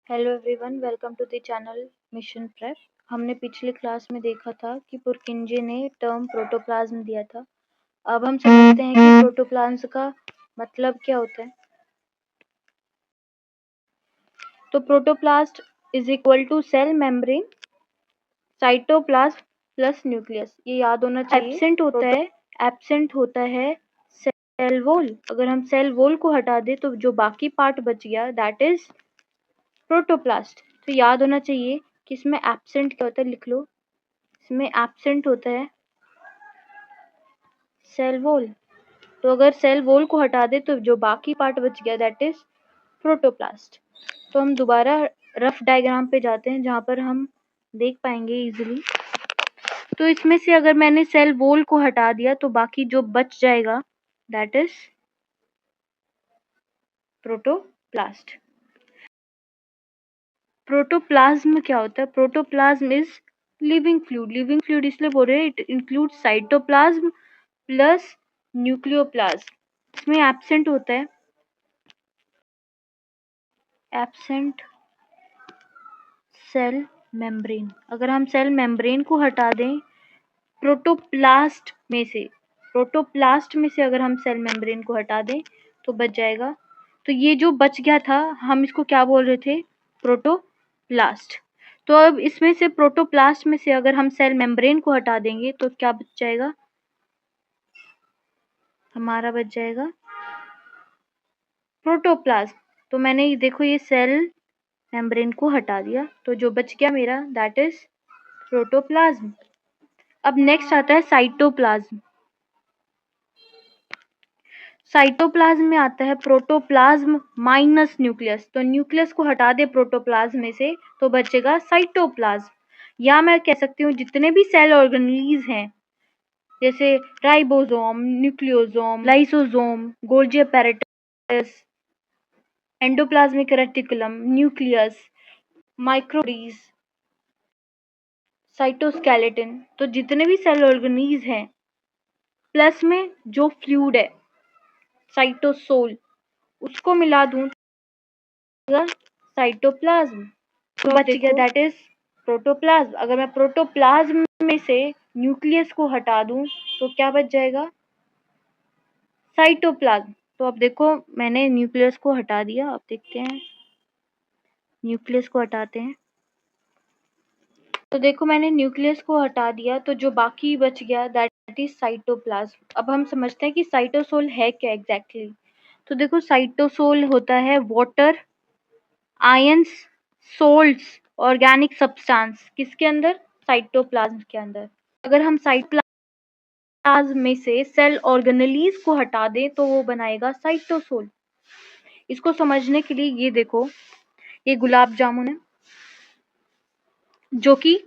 Hello everyone, welcome to the channel mission prep. हमने पिछली class में देखा था कि पुरकिंजे ने टर्म प्रोटोप्लाज्म दिया था। अब हम समझते हैं कि प्रोटोप्लाज्म का मतलब क्या होता है। तो protoplast is equal to cell membrane, cytoplasm plus nucleus. ये याद होना चाहिए। एब्सेंट होता है सेल वॉल। अगर हम सेल वॉल को हटा दें तो जो बाकी पार्ट बच गया दैट इज प्रोटोप्लास्ट। तो याद होना चाहिए कि इसमें एब्सेंट क्या होता है, लिख लो। इसमें एब्सेंट होता है सेल वॉल। तो अगर सेल वॉल को हटा दे तो जो बाकी पार्ट बच गया दैट इज प्रोटोप्लास्ट। तो हम दोबारा रफ डायग्राम पे जाते हैं जहां पर हम देख पाएंगे इजीली। तो इसमें से अगर मैंने सेल वॉल को हटा दिया तो बाकी जो बच जाएगा दैट इज प्रोटोप्लास्ट। प्रोटोप्लाज्म क्या होता है? Protoplasm is living fluid. Living fluid इसलिए बोल रहे हैं it include cytoplasm plus nucleoplasm. इसमें एब्सेंट होता है एब्सेंट सेल मेम्ब्रेन। अगर हम सेल मेम्ब्रेन को हटा दें प्रोटोप्लास्ट में से अगर हम सेल मेम्ब्रेन को हटा दें तो बच जाएगा। तो ये जो बच गया था हम इसको क्या बोल रहे थे? प्रोटोप्लास्ट। तो अब इसमें से प्रोटोप्लास्ट में से अगर हम सेल मेम्ब्रेन को हटा देंगे तो क्या बच जाएगा? हमारा बच जाएगा प्रोटोप्लाज्म। तो मैंने देखो ये सेल मेम्ब्रेन को हटा दिया तो जो बच गया मेरा दैट इज प्रोटोप्लाज्म। अब नेक्स्ट आता है साइटोप्लाज्म। साइटोप्लाज्म में आता है प्रोटोप्लाज्म माइनस न्यूक्लियस। तो न्यूक्लियस को हटा दे प्रोटोप्लाज्म में से तो बचेगा साइटोप्लाज्म। या मैं कह सकती हूँ जितने भी सेल ऑर्गेनेल्स हैं जैसे ribosome, nucleosome, lysosome, Golgi apparatus, endoplasmic reticulum, nucleus, माइक्रोरीज, साइटोस्केलेटन। तो जितने भी सेल ऑर्गेनेल्स हैं प्लस में जो फ्लूइड है साइटोसोल उसको मिला दूं साइटोप्लाज्म। तो बच गया दैट इज प्रोटोप्लाज्म। अगर मैं प्रोटोप्लाज्म में से न्यूक्लियस को हटा दूं तो क्या बच जाएगा? साइटोप्लाज्म। तो अब देखो मैंने न्यूक्लियस को हटा दिया। अब देखते हैं न्यूक्लियस को हटाते हैं। तो देखो मैंने न्यूक्लियस को हटा दिया तो जो बाकी बच गया दैट इज साइटोप्लाज्म। अब हम समझते हैं कि साइटोसोल है क्या एग्जैक्टली। तो देखो साइटोसोल होता है water, ions, salts, organic substance. किसके अंदर? साइटोप्लाज्म के अंदर। अगर हम साइटोप्लाज्म में से सेल ऑर्गेनेल्स को हटा दें तो वो बनाएगा साइटोसोल। इसको समझने के लिए ये देखो, ये गुलाब जामुन है जो कि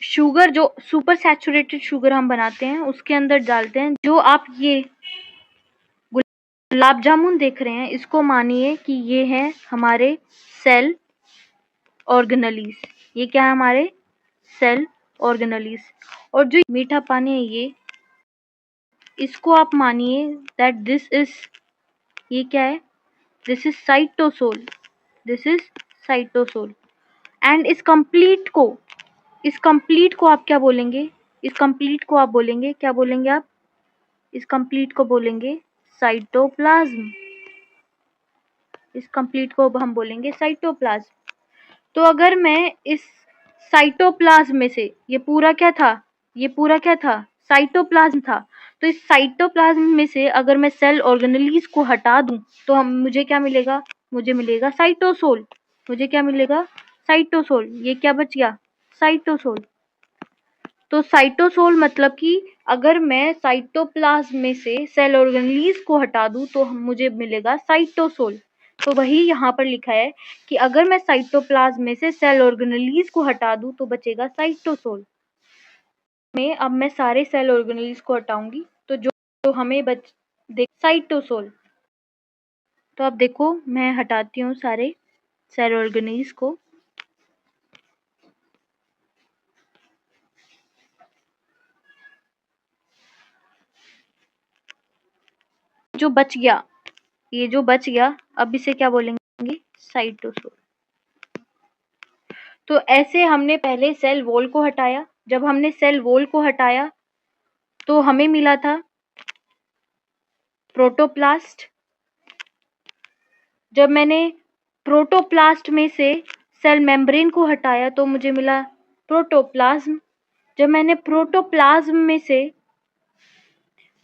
शुगर, जो सुपर सैचुरेटेड शुगर हम बनाते हैं उसके अंदर डालते हैं। जो आप ये गुलाब जामुन देख रहे हैं इसको मानिए कि ये है हमारे सेल ऑर्गेनेल्स। ये क्या है? हमारे सेल ऑर्गेनेल्स। और जो मीठा पानी है ये, इसको आप मानिए दैट दिस इज, ये क्या है? This is cytosol. This is cytosol. And इस कंप्लीट को आप क्या बोलेंगे? इस कंप्लीट को आप बोलेंगे, क्या बोलेंगे आप? इस कंप्लीट को बोलेंगे साइटोप्लाज्म। इस कंप्लीट को हम बोलेंगे साइटोप्लाज्म। तो अगर मैं इस साइटोप्लाज्म में से, ये पूरा क्या था? ये पूरा क्या था? साइटोप्लाज्म था। तो इस साइटोप्लाज्म में से अगर मैं सेल ऑर्गेनेल्स को हटा दूं तो मुझे क्या मिलेगा? मुझे मिलेगा साइटोसोल। मुझे क्या मिलेगा? साइटोसोल। ये क्या बच गया? साइटोसोल। तो साइटोसोल मतलब कि अगर मैं साइटोप्लाज्म में से सेल ऑर्गेनेल्स को हटा दूं तो मुझे मिलेगा साइटोसोल। तो वही यहाँ पर लिखा है कि अगर मैं साइटोप्लाज्म में से सेल ऑर्गेनेल्स को हटा दूं तो बचेगा साइटोसोल। अब मैं सारे सेल ऑर्गेनेल्स को हटाऊंगी तो जो हमें देख साइटोसोल। तो अब देखो मैं हटाती हूँ सारे सेल ऑर्गेनेल्स को। जो बच गया, ये जो बच गया अब इसे क्या बोलेंगे? साइटोसोल। तो ऐसे हमने पहले सेल वॉल को हटाया। जब हमने सेल वॉल को हटाया तो हमें मिला था प्रोटोप्लास्ट। जब मैंने प्रोटोप्लास्ट में से सेल मेम्ब्रेन को हटाया तो मुझे मिला प्रोटोप्लाज्म। जब मैंने प्रोटोप्लाज्म में से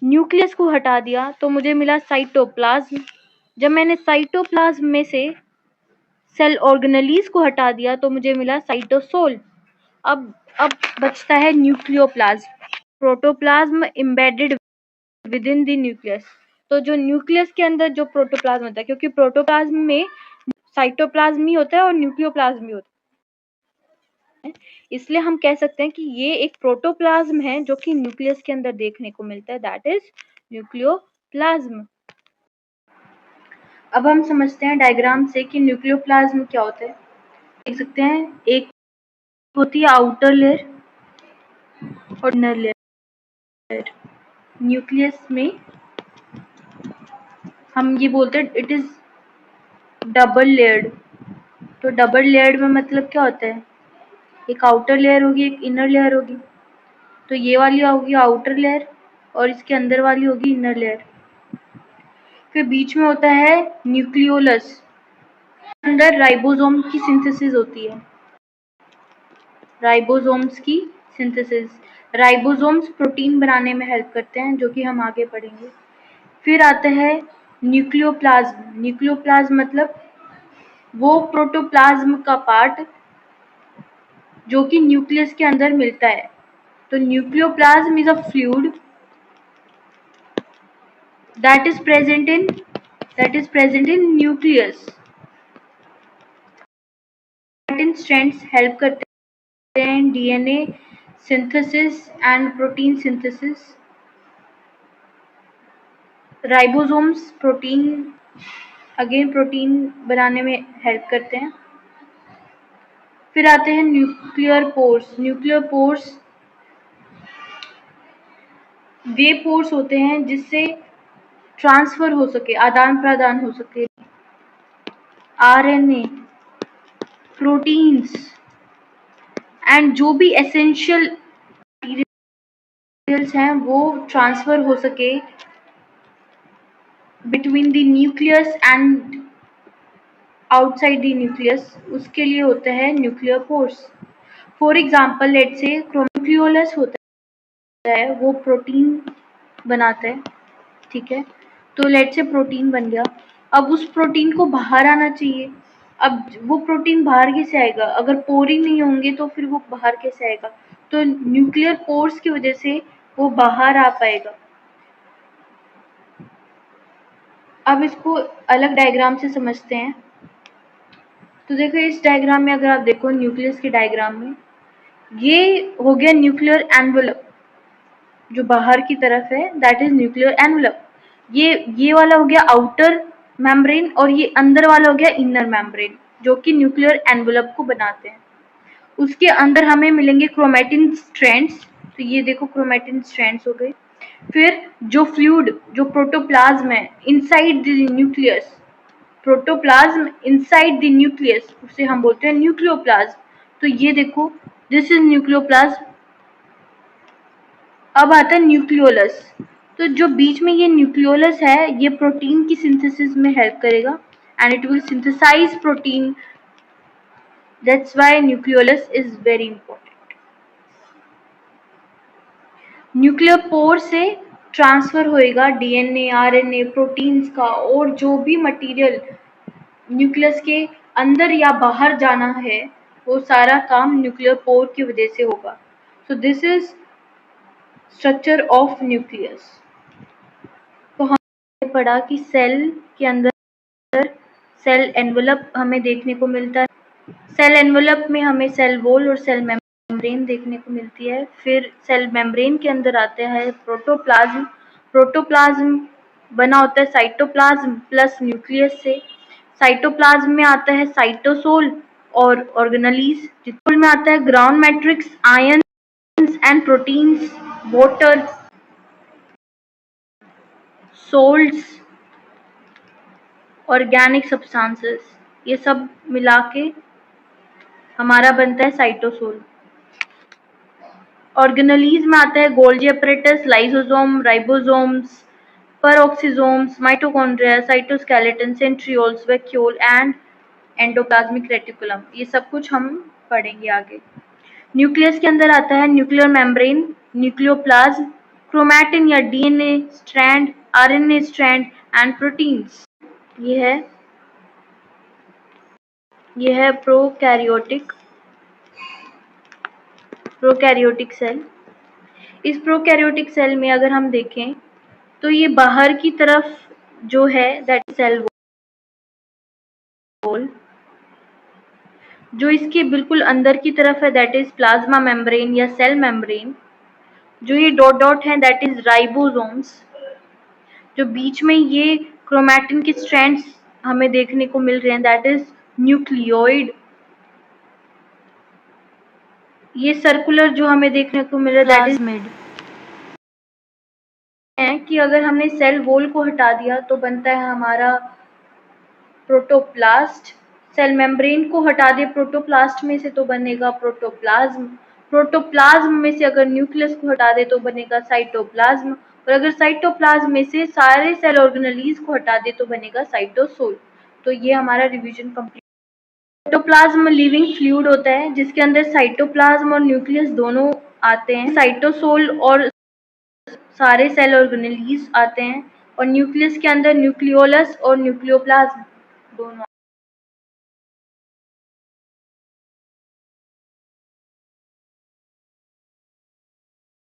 न्यूक्लियस को हटा दिया तो मुझे मिला साइटोप्लाज्म। जब मैंने साइटोप्लाज्म में से सेल ऑर्गेनेलीज को हटा दिया तो मुझे मिला साइटोसोल। अब बचता है nucleoplasm. Protoplasm embedded with in the nucleus. तो जो न्यूक्लियस के अंदर जो प्रोटोप्लाज्म होता है, क्योंकि प्रोटोप्लाज्म में साइटोप्लाज्म ही होता है और न्यूक्लियोप्लाज्म भी होता है, इसलिए हम कह सकते हैं कि ये एक प्रोटोप्लाज्म है जो कि न्यूक्लियस के अंदर देखने को मिलता है, दैट इज न्यूक्लियोप्लाज्म। अब हम समझते हैं डायग्राम से कि न्यूक्लियोप्लाज्म क्या होता है। देख सकते हैं, एक होती है आउटर लेयर और इनर लेयर। न्यूक्लियस में हम ये बोलते हैं इट इज डबल लेयर्ड। तो डबल लेयर्ड में मतलब क्या होता है, एक आउटर लेयर होगी, एक इनर लेयर होगी। तो ये वाली होगी आउटर लेयर और इसके अंदर वाली होगी इनर लेयर। फिर बीच में होता है न्यूक्लियोलस, अंदर राइबोसोम की सिंथेसिस होती है। राइबोसोम्स की सिंथेसिस, राइबोसोम्स प्रोटीन बनाने में हेल्प करते हैं, जो कि हम आगे पढ़ेंगे। फिर आता है न्यूक्लियोप्लाज्म। न्यूक्लियोप्लाज्म मतलब वो प्रोटोप्लाज्म का पार्ट जो कि न्यूक्लियस के अंदर मिलता है। तो nucleoplasm is a fluid that is present in nucleus. Chromatin strands help करते हैं DNA synthesis and protein synthesis. Ribosomes protein बनाने में हेल्प करते हैं। फिर आते हैं न्यूक्लियर पोर्स। न्यूक्लियर पोर्स वे पोर्स होते हैं जिससे ट्रांसफर हो सके, आदान प्रदान हो सके, RNA, प्रोटीन्स एंड जो भी एसेंशियल मटेरियल्स हैं वो ट्रांसफर हो सके between the nucleus and outside the nucleus, उसके लिए होता है nuclear pores. For example let say nucleolus होता है, वो प्रोटीन बनाता है, ठीक है। तो लेट से प्रोटीन बन गया, अब उस प्रोटीन को बाहर आना चाहिए। अब वो प्रोटीन बाहर कैसे आएगा, अगर पोर ही नहीं होंगे तो फिर वो बाहर कैसे आएगा। तो न्यूक्लियर पोर्स की वजह से वो बाहर आ पाएगा। अब इसको अलग डायग्राम से समझते हैं। तो देखो इस डायग्राम में, अगर आप देखो न्यूक्लियस के डायग्राम में, ये हो गया न्यूक्लियर एनवलप, जो बाहर की तरफ है दैट इज न्यूक्लियर एनवलप। ये वाला हो गया आउटर मेम्ब्रेन और ये अंदर वाला हो गया इनर मेम्ब्रेन, जो कि न्यूक्लियर एनवलप को बनाते हैं। उसके अंदर हमें मिलेंगे क्रोमैटिन स्ट्रैंड्स। तो ये देखो क्रोमैटिन स्ट्रैंड्स हो गए। फिर जो फ्लूइड, जो प्रोटोप्लाज्म है inside the nucleus, protoplasm inside the nucleus, उसे हम बोलते हैं न्यूक्लियोप्लाज्म। तो ये देखो दिस इज न्यूक्लियोप्लाज्म। अब आता है न्यूक्लियोलस। तो जो बीच में ये न्यूक्लियोलस है, ये प्रोटीन की सिंथेसिस में हेल्प करेगा and it will synthesize protein, that's why nucleolus is very important. Nuclear pore से ट्रांसफर होएगा DNA, RNA, प्रोटीन्स का, और जो भी मटेरियल न्यूक्लियस के अंदर या बाहर जाना है वो सारा काम न्यूक्लियर पोर की वजह से होगा। So this is structure of nucleus. तो हमने पढ़ा कि सेल के अंदर सेल एनवलप हमें देखने को मिलता है। सेल एनवलप में हमें सेल वॉल और सेल मेम्ब्रेन देखने को मिलती है। फिर सेल मेम्ब्रेन के अंदर आता है प्रोटोप्लाज्म। प्रोटोप्लाज्म बना होता है साइटोप्लाज्म प्लस न्यूक्लियस से। साइटोप्लाज्म में आता है साइटोसोल और ऑर्गेनेलीज। जिसमें में आता है ground matrix, ions and proteins, water, salts, organic substances, ये सब मिला के हमारा बनता है साइटोसोल। ऑर्गेनेलीज में आता है Golgi apparatus, lysosome, ribosomes, peroxisomes, mitochondria, cytoskeleton, centrioles, vacuole and endoplasmic reticulum. ये सब कुछ हम पढ़ेंगे आगे। न्यूक्लियस के अंदर आता है न्यूक्लियर मेम्ब्रेन, न्यूक्लियोप्लाज्म, क्रोमैटिन या DNA strand, RNA strand and proteins. ये है प्रोकैरियोटिक सेल। इस प्रोकैरियोटिक सेल में अगर हम देखें तो ये बाहर की तरफ जो है दैट सेल वॉल, जो इसके बिल्कुल अंदर की तरफ है दैट इज प्लाज्मा मेम्ब्रेन या सेल मेम्ब्रेन, जो ये डॉट डॉट है दैट इज राइबोसोम्स, जो बीच में ये क्रोमैटिन के स्ट्रैंड्स हमें देखने को मिल रहे हैं दैट इज न्यूक्लियोइड। ये सर्कुलर जो हमें देखने को मिल रहा है दैट इज प्लाज्मिड। है कि अगर हमने सेल वॉल को हटा दिया तो बनता है हमारा प्रोटोप्लास्ट। सेल मेम्ब्रेन को हटा दे प्रोटोप्लास्ट में से तो बनेगा प्रोटोप्लाज्म। प्रोटोप्लाज्म में से अगर न्यूक्लियस को हटा दे तो बनेगा साइटोप्लाज्म, और अगर साइटोप्लाज्म में से सारे सेल ऑर्गेनेलीज को हटा दे तो बनेगा साइटोसोल। तो ये हमारा revision complete. Cytoplasm living fluid होता है जिसके अंदर साइटोप्लाज्म और न्यूक्लियस दोनों आते हैं। साइटोसोल और सारे सेल ऑर्गेनेलीज आते हैं, और न्यूक्लियस के अंदर न्यूक्लियोलस और न्यूक्लियोप्लाज्म दोनों